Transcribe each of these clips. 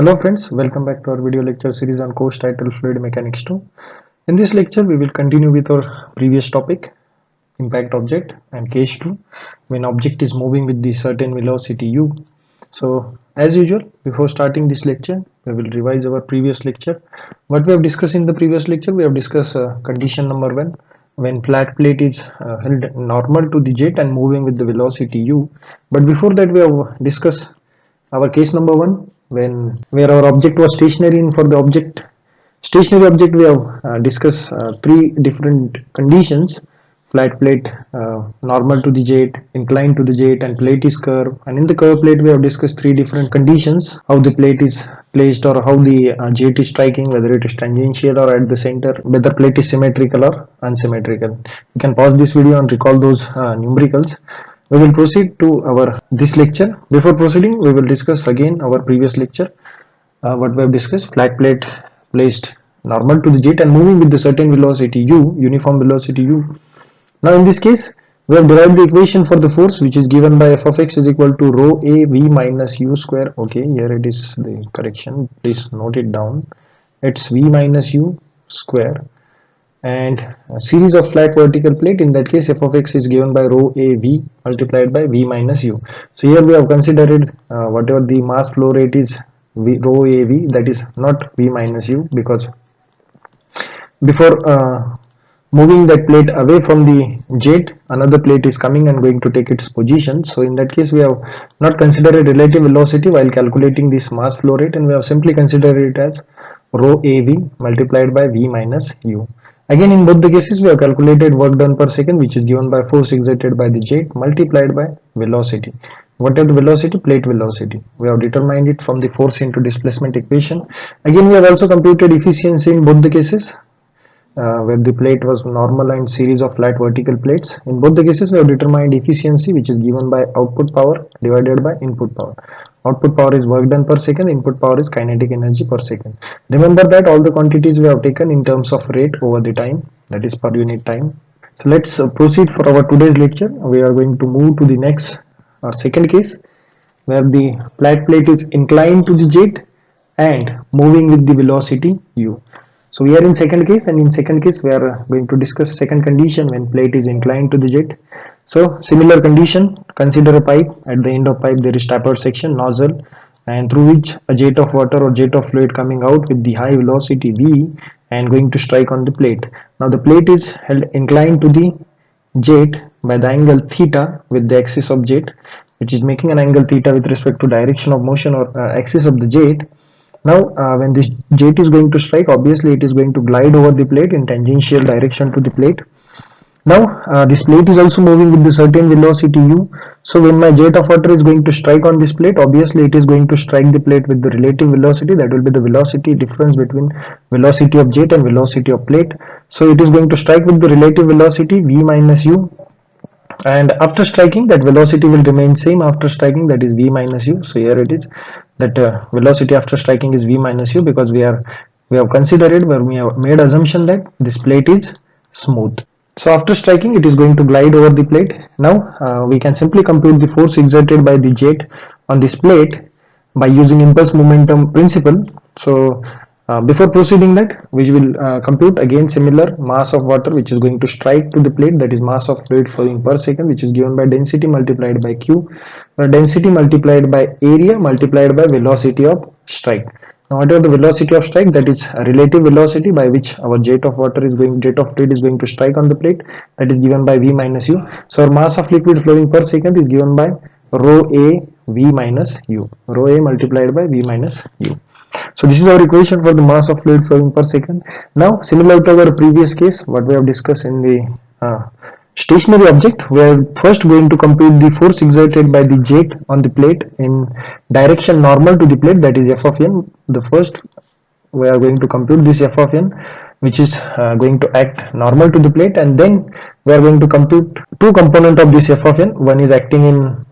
Hello friends, welcome back to our video lecture series on course titled Fluid Mechanics 2. In this lecture, we will continue with our previous topic, impact object, and case 2, when object is moving with the certain velocity u. So, as usual, before starting this lecture, we will revise our previous lecture. What we have discussed in the previous lecture, we have discussed condition number 1, when flat plate is held normal to the jet and moving with the velocity u. But before that, we have discussed our case number 1, when where our object was stationary, and for the stationary object we have discussed three different conditions: flat plate, normal to the jet, inclined to the jet, and plate is curved. And in the curved plate we have discussed three different conditions: how the plate is placed, or how the jet is striking, whether it is tangential or at the center, whether plate is symmetrical or unsymmetrical. You can pause this video and recall those numericals. We will proceed to our this lecture. Before proceeding, we will discuss again our previous lecture. What we have discussed: flat plate placed normal to the jet and moving with the certain velocity u, uniform velocity u. Now in this case, we have derived the equation for the force, which is given by f of x is equal to rho a v minus u square. Okay, here it is the correction. Please note it down. It's v minus u square, and a series of flat vertical plate. In that case, f of x is given by rho a v multiplied by v minus u. So here we have considered whatever the mass flow rate is, rho a v, that is not v minus u, because before moving that plate away from the jet, another plate is coming and going to take its position. So in that case, we have not considered relative velocity while calculating this mass flow rate, and we have simply considered it as rho a v multiplied by v minus u. Again, in both the cases, we have calculated work done per second, which is given by force exerted by the jet multiplied by velocity. What is the velocity? Plate velocity. We have determined it from the force into displacement equation. Again, we have also computed efficiency in both the cases, where the plate was normal and series of flat vertical plates. In both the cases, we have determined efficiency, which is given by output power divided by input power. Output power is work done per second, input power is kinetic energy per second. Remember that all the quantities we have taken in terms of rate over the time, that is per unit time. So let's proceed for our today's lecture. We are going to move to the next second case, where the flat plate is inclined to the jet and moving with the velocity u. So we are in second case, and in second case we are going to discuss second condition when plate is inclined to the jet. So similar condition, consider a pipe. At the end of pipe there is tapered section, nozzle, and through which a jet of water or jet of fluid coming out with the high velocity v and going to strike on the plate. Now the plate is held inclined to the jet by the angle theta with the axis of jet, which is making an angle theta with respect to direction of motion or axis of the jet. Now when this jet is going to strike, obviously it is going to glide over the plate in tangential direction to the plate. Now this plate is also moving with the certain velocity u. So when my jet of water is going to strike on this plate, obviously it is going to strike the plate with the relative velocity, that will be the velocity difference between velocity of jet and velocity of plate. So it is going to strike with the relative velocity v minus u, and after striking, that velocity will remain same after striking, that is v minus u. So here it is that velocity after striking is v minus u, because we have considered, where we have made assumption that this plate is smooth. So after striking, it is going to glide over the plate. Now we can simply compute the force exerted by the jet on this plate by using impulse momentum principle. So before proceeding that, we will compute again similar mass of water which is going to strike to the plate, that is mass of fluid flowing per second, which is given by density multiplied by q, where density multiplied by area multiplied by velocity of strike. Now whatever the velocity of strike, that is a relative velocity by which our jet of fluid is going to strike on the plate, that is given by v minus u. So our mass of liquid flowing per second is given by rho a v minus u, rho a multiplied by v minus u. So this is our equation for the mass of fluid flowing per second. Now similar to our previous case, what we have discussed in the stationary object, we are first going to compute the force exerted by the jet on the plate in direction normal to the plate, that is f of n. The first we are going to compute this f of n, which is going to act normal to the plate, and then we are going to compute two components of this f of n. One is acting in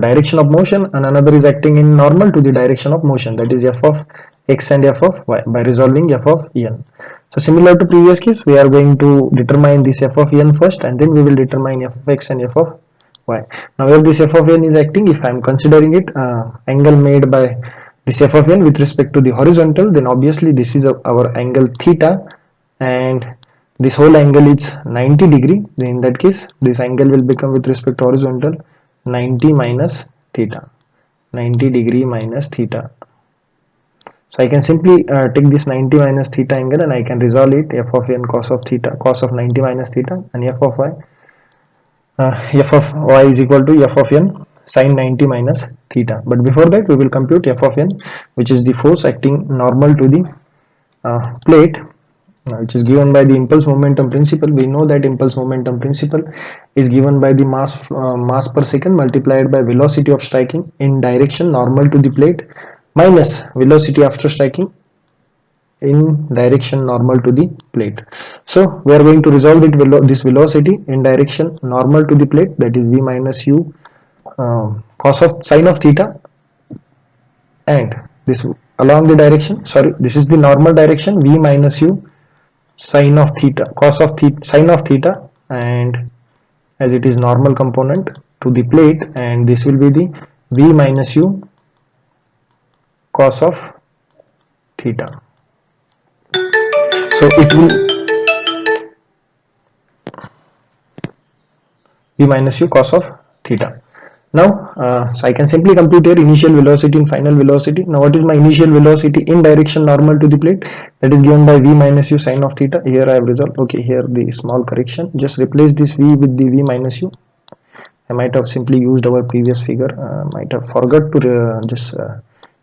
direction of motion, and another is acting in normal to the direction of motion, that is f of x and f of y, by resolving f of n. So similar to previous case, we are going to determine this f of n first, and then we will determine f of x and f of y. Now if this f of n is acting, if I am considering it angle made by this f of n with respect to the horizontal, then obviously this is our angle theta, and this whole angle is 90 degree. Then in that case this angle will become with respect to horizontal 90 minus theta, 90 degree minus theta. So I can simply take this 90 minus theta angle and I can resolve it, f of n cos of theta, cos of 90 minus theta, and f of y is equal to f of n sin 90 minus theta. But before that we will compute f of n, which is the force acting normal to the plate, which is given by the impulse momentum principle. We know that impulse momentum principle is given by the mass per second multiplied by velocity of striking in direction normal to the plate minus velocity after striking in direction normal to the plate. So we are going to resolve this velocity in direction normal to the plate, that is v minus u cos of sin of theta, and this along the direction, sorry, this is the normal direction, v minus u sin of theta, cos of theta, sin of theta, and as it is normal component to the plate, and this will be the v minus u cos of theta. So it will v minus u cos of theta. Now so I can simply compute here initial velocity and final velocity. Now what is my initial velocity in direction normal to the plate? That is given by v minus u sin of theta. Here I have resolved. Okay, here the small correction, just replace this v with the v minus u. I might have simply used our previous figure, might have forgot to just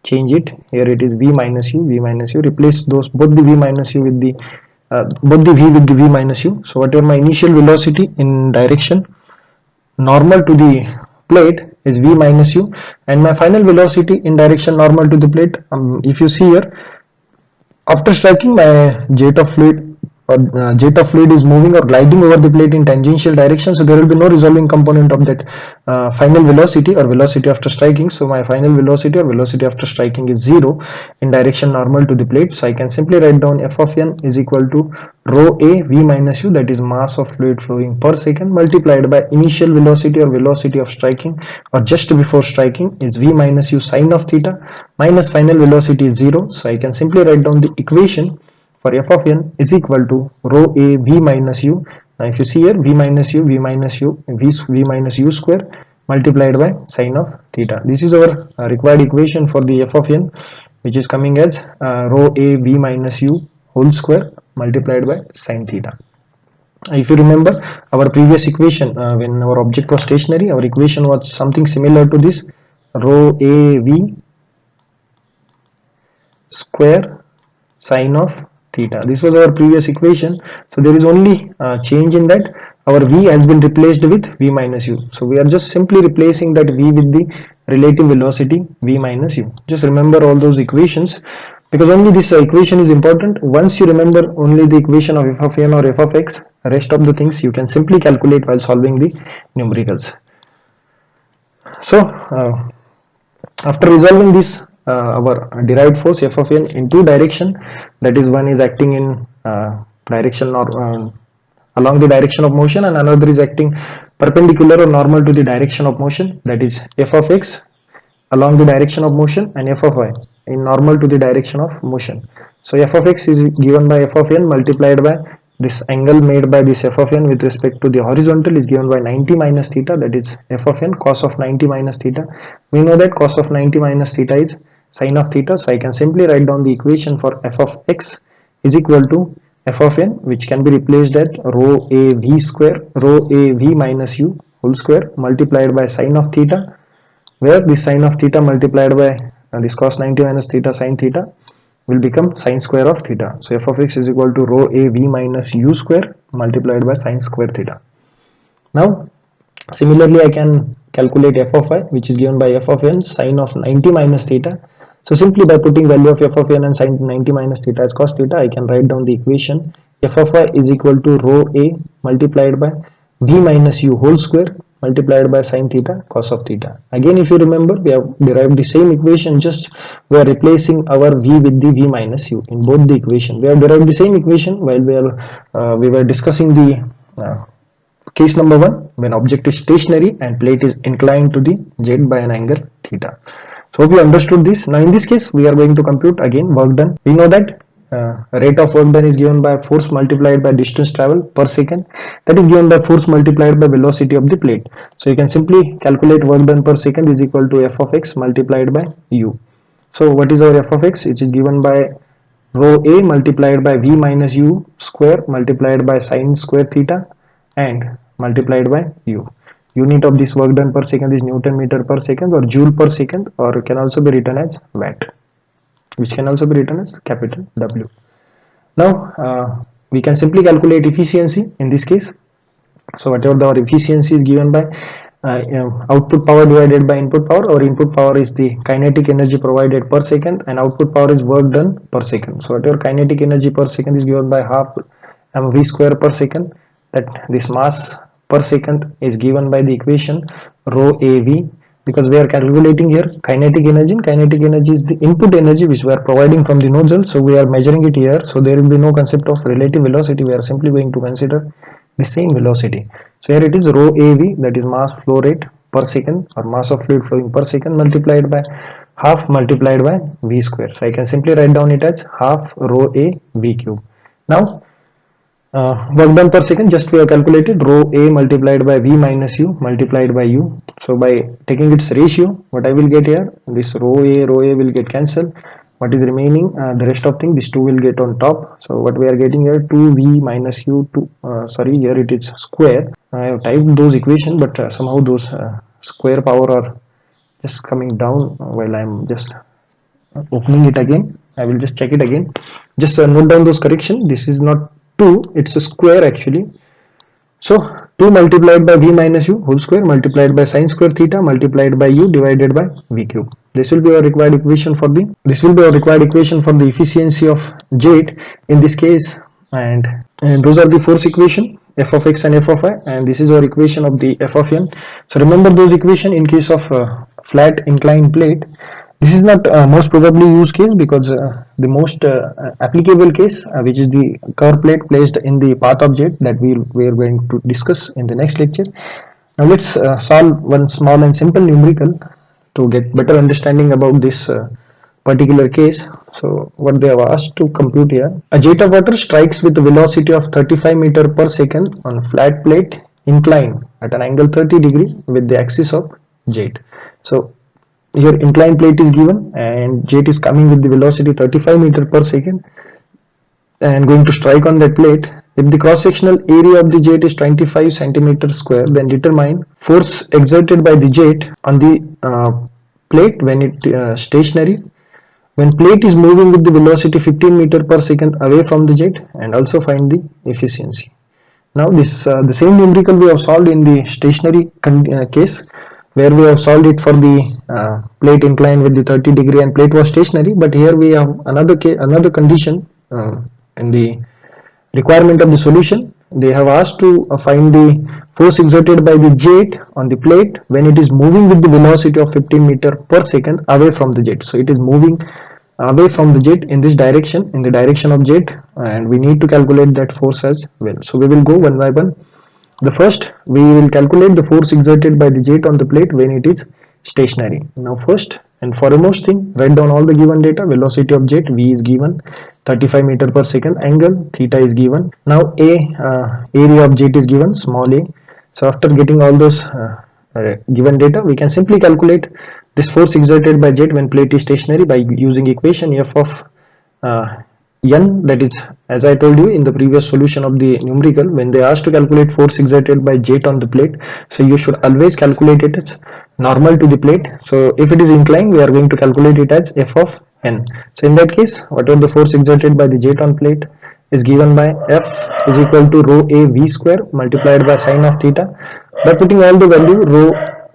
change it. Here it is v minus u, v minus u, replace those both the v minus u with the both the v with the v minus u. So whatever my initial velocity in direction normal to the plate is v minus u, and my final velocity in direction normal to the plate, if you see here, after striking, my jet of fluid is moving or gliding over the plate in tangential direction, so there will be no resolving component of that final velocity or velocity after striking. So my final velocity or velocity after striking is 0 in direction normal to the plate. So I can simply write down f of n is equal to rho a v minus u, that is mass of fluid flowing per second, multiplied by initial velocity or velocity of striking or just before striking is v minus u sin of theta, minus final velocity is 0. So I can simply write down the equation for f of n is equal to rho a v minus u. Now if you see here, v minus u v minus u square multiplied by sin of theta. This is our required equation for the f of n, which is coming as rho a v minus u whole square multiplied by sin theta. If you remember our previous equation, when our object was stationary, our equation was something similar to this, rho a v square sin of theta. This was our previous equation. So there is only change in that our v has been replaced with v minus u. So we are just simply replacing that v with the relative velocity v minus u. Just remember all those equations, because only this equation is important. Once you remember only the equation of f of n or f of x, rest of the things you can simply calculate while solving the numericals. So after resolving this, our derived force f of n in two direction, that is, one is acting in direction or along the direction of motion, and another is acting perpendicular or normal to the direction of motion, that is f of x along the direction of motion and f of y in normal to the direction of motion. So f of x is given by f of n multiplied by this angle made by this f of n with respect to the horizontal is given by 90 minus theta, that is f of n cos of 90 minus theta. We know that cos of 90 minus theta is sin of theta, so I can simply write down the equation for f of x is equal to f of n, which can be replaced at rho a v square, rho a v minus u whole square multiplied by sin of theta, where this sin of theta multiplied by this cos 90 minus theta sin theta will become sin square of theta. So f of x is equal to rho a v minus u square multiplied by sin square theta. Now similarly I can calculate f of y, which is given by f of n sin of 90 minus theta. So simply by putting value of f of n and sin 90 minus theta as cos theta, I can write down the equation f of y is equal to rho a multiplied by v minus u whole square multiplied by sin theta cos of theta. Again, if you remember, we have derived the same equation, just we are replacing our v with the v minus u in both the equation. We have derived the same equation while we were discussing the case number 1, when object is stationary and plate is inclined to the z by an angle theta. So hope you understood this. Now in this case, we are going to compute again work done. We know that rate of work done is given by force multiplied by distance travel per second. That is given by force multiplied by velocity of the plate. So you can simply calculate work done per second is equal to f of x multiplied by u. So what is our f of x? It is given by rho a multiplied by v minus u square multiplied by sine square theta and multiplied by u. Unit of this work done per second is Newton meter per second or joule per second, or can also be written as watt, which can also be written as capital W. Now we can simply calculate efficiency in this case. So whatever our efficiency is given by output power divided by input power, or input power is the kinetic energy provided per second and output power is work done per second. So whatever kinetic energy per second is given by half mv square per second, that this mass per second is given by the equation rho av, because we are calculating here kinetic energy. Kinetic energy is the input energy which we are providing from the nozzle, so we are measuring it here, so there will be no concept of relative velocity. We are simply going to consider the same velocity. So here it is rho av, that is mass flow rate per second or mass of fluid flowing per second multiplied by half multiplied by v square. So I can simply write down it as half rho a v cube. Now work done per second, just we have calculated rho a multiplied by v minus u multiplied by u. So by taking its ratio, what I will get here, this rho a will get cancelled. What is remaining, the rest of thing, this 2 will get on top. So what we are getting here, 2v minus u, sorry, here it is square. I have typed those equation, but somehow those square power are just coming down while I am just opening it again. I will just check it again. Just note down those correction. This is not 2, it's a square actually. So 2 multiplied by v minus u whole square multiplied by sine square theta multiplied by u divided by v cube. This will be our required equation for the efficiency of jet in this case, and those are the force equation, f of x and f of y, and this is our equation of the f of n. So remember those equation in case of flat inclined plate. This is not most probably used case, because the most applicable case, which is the curve plate placed in the path of jet, that we are going to discuss in the next lecture. Now let's solve one small and simple numerical to get better understanding about this particular case. So what they have asked to compute here: a jet of water strikes with a velocity of 35 meter per second on flat plate inclined at an angle 30 degree with the axis of jet. So here inclined plate is given and jet is coming with the velocity 35 meter per second and going to strike on that plate. If the cross-sectional area of the jet is 25 centimeter square, then determine force exerted by the jet on the plate when it stationary, when plate is moving with the velocity 15 meter per second away from the jet, and also find the efficiency. Now this the same numerical we have solved in the stationary case, where we have solved it for the plate inclined with the 30 degree and plate was stationary. But here we have another condition in the requirement of the solution. They have asked to find the force exerted by the jet on the plate when it is moving with the velocity of 15 meter per second away from the jet. So it is moving away from the jet in this direction, in the direction of jet, and we need to calculate that force as well. So we will go one by one. The first, we will calculate the force exerted by the jet on the plate when it is stationary. Now first and foremost thing, write down all the given data. Velocity of jet v is given, 35 meter per second, angle theta is given. Now area of jet is given, small a. So after getting all those given data, we can simply calculate this force exerted by jet when plate is stationary by using equation f of n, that is, as I told you in the previous solution of the numerical, when they asked to calculate force exerted by jet on the plate, so you should always calculate it as normal to the plate. So if it is inclined, we are going to calculate it as f of n. So in that case, whatever the force exerted by the jet on plate is given by f is equal to rho a v square multiplied by sine of theta. By putting all the value, rho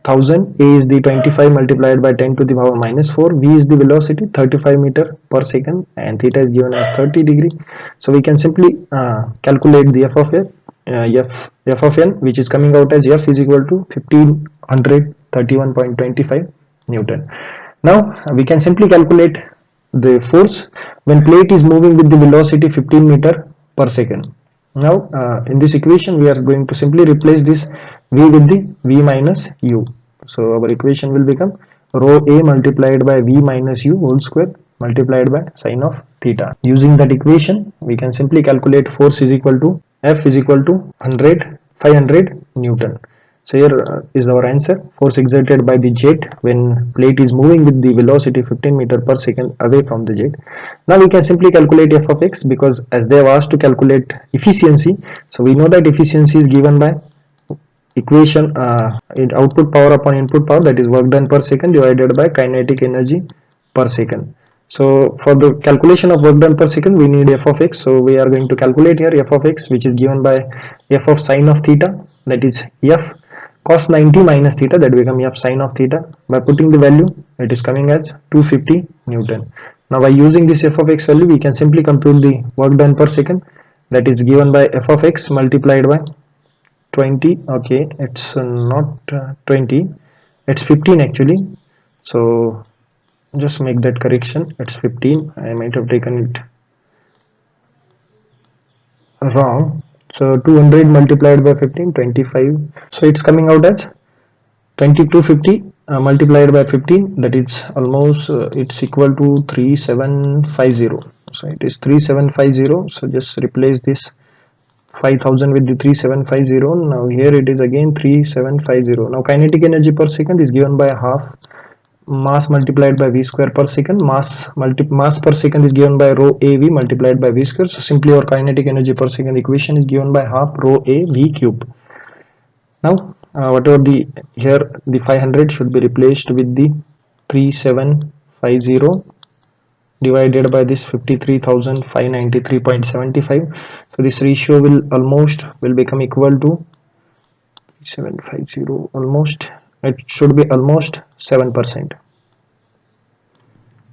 1000, a is the 25 multiplied by 10 to the power minus 4, v is the velocity 35 meter per second, and theta is given as 30 degree. So we can simply calculate the f of n, which is coming out as f is equal to 1531.25 Newton. Now we can simply calculate the force when plate is moving with the velocity 15 meter per second. Now in this equation, we are going to simply replace this v with the v minus u. So our equation will become rho a multiplied by v minus u whole square multiplied by sine of theta. Using that equation, we can simply calculate force is equal to F is equal to 500 Newton. So here is our answer. Force exerted by the jet when plate is moving with the velocity 15 meter per second away from the jet. Now we can simply calculate f of x, because as they have asked to calculate efficiency, so we know that efficiency is given by equation output power upon input power, that is work done per second divided by kinetic energy per second. So for the calculation of work done per second, we need f of x. So we are going to calculate here f of x, which is given by f of sine of theta, that is f cos 90 minus theta, that become f sine of theta. By putting the value, it is coming as 250 Newton. Now by using this f of x value, we can simply compute the work done per second, that is given by f of x multiplied by 20. Okay, it's not 20, it's 15 actually. So just make that correction, it's 15. I might have taken it wrong. So 200 multiplied by 15, 25. So it's coming out as 2250 multiplied by 15, that is almost it's equal to 3750. So it is 3750. So just replace this 5000 with the 3750. Now here it is again 3750. Now kinetic energy per second is given by half mass multiplied by v square per second. Mass per second is given by rho a v multiplied by v square. So simply our kinetic energy per second equation is given by half rho a v cube. Now whatever the here, the 500 should be replaced with the 3750 divided by this 53,593.75. so this ratio will become equal to 750, almost, it should be almost 7%.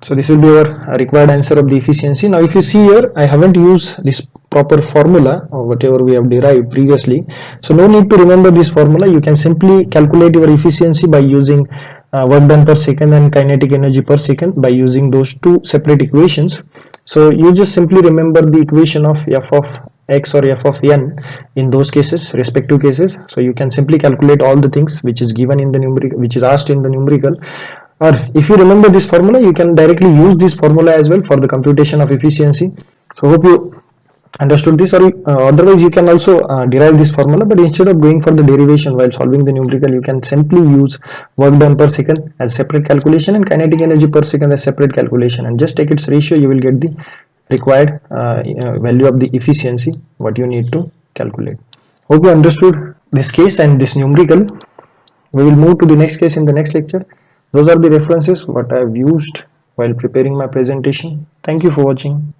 So this will be our required answer of the efficiency. Now if you see here, I haven't used this proper formula or whatever we have derived previously, so no need to remember this formula. You can simply calculate your efficiency by using work done per second and kinetic energy per second by using those two separate equations. So you just simply remember the equation of f of x or f of n in those cases, respective cases. So you can simply calculate all the things which is given in the numerical, which is asked in the numerical. Or if you remember this formula, you can directly use this formula as well for the computation of efficiency. So hope you understood this, or otherwise you can also derive this formula, but instead of going for the derivation while solving the numerical, you can simply use work done per second as separate calculation and kinetic energy per second as separate calculation, and just take its ratio. You will get the required value of the efficiency what you need to calculate. Hope you understood this case and this numerical. We will move to the next case in the next lecture. Those are the references what I have used while preparing my presentation. Thank you for watching.